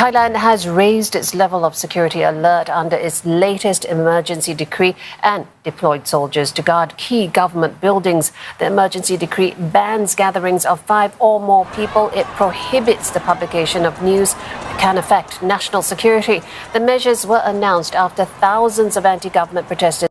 Thailand has raised its level of security alert under its latest emergency decree and deployed soldiers to guard key government buildings. The emergency decree bans gatherings of 5 or more people. It prohibits the publication of news that can affect national security. The measures were announced after thousands of anti-government protesters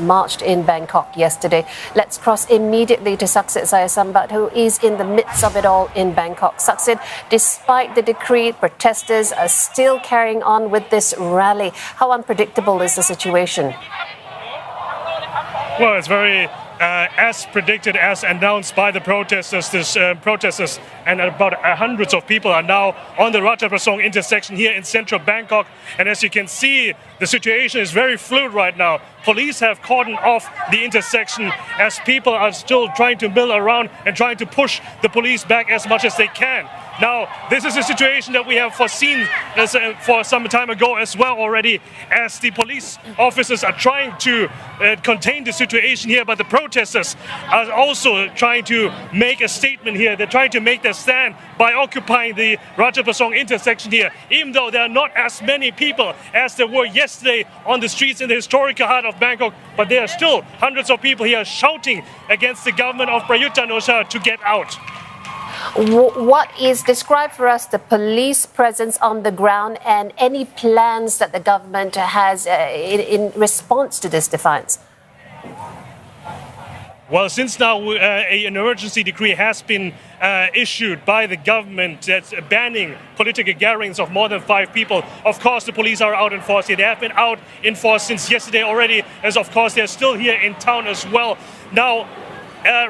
marched in Bangkok yesterday. Let's cross immediately to Saksith, who is in the midst of it all in Bangkok. Saksith, despite the decree, protesters are still carrying on with this rally. How unpredictable is the situation? Well, it's very as predicted, as announced by the protesters. Protesters and about hundreds of people are now on the Ratchaprasong intersection here in central Bangkok. And as you can see, the situation is very fluid right now. Police have cordoned off the intersection as people are still trying to mill around and trying to push the police back as much as they can. Now, this is a situation that we have foreseen for some time ago as well already, as the police officers are trying to contain the situation here, but the protesters are also trying to make a statement here. They're trying to make their stand by occupying the Ratchaprasong intersection here, even though there are not as many people as there were yesterday on the streets in the historical heart of Bangkok, but there are still hundreds of people here shouting against the government of Prayut Chan-o-cha to get out. What is described for us the police presence on the ground and any plans that the government has in response to this defiance? Well, since now an emergency decree has been issued by the government that's banning political gatherings of more than 5 people, of course the police are out in force here. They have been out in force since yesterday already, as of course they're still here in town as well. Now,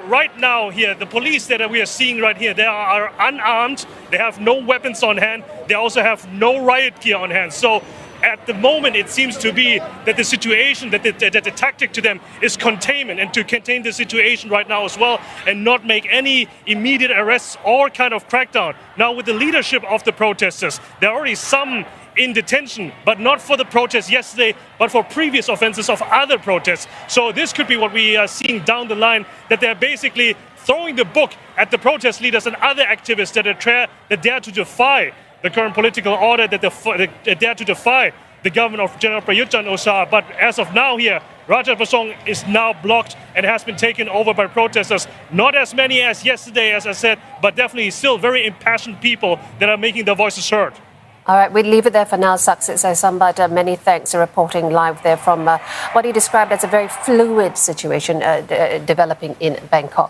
right now here, the police that we are seeing right here, they are unarmed, they have no weapons on hand, they also have no riot gear on hand. So at the moment it seems to be that the situation, that the tactic to them is containment and to contain the situation right now as well and not make any immediate arrests or kind of crackdown. Now with the leadership of the protesters, there are already some in detention, but not for the protests yesterday, but for previous offenses of other protests. So this could be what we are seeing down the line, that they're basically throwing the book at the protest leaders and other activists that dare to defy the current political order, that dare to defy the government of General Prayut Chan-o-cha. But as of now here, Ratchaprasong is now blocked and has been taken over by protesters. Not as many as yesterday, as I said, but definitely still very impassioned people that are making their voices heard. All right, we'll leave it there for now, Saksith. Many thanks for reporting live there from what he described as a very fluid situation developing in Bangkok.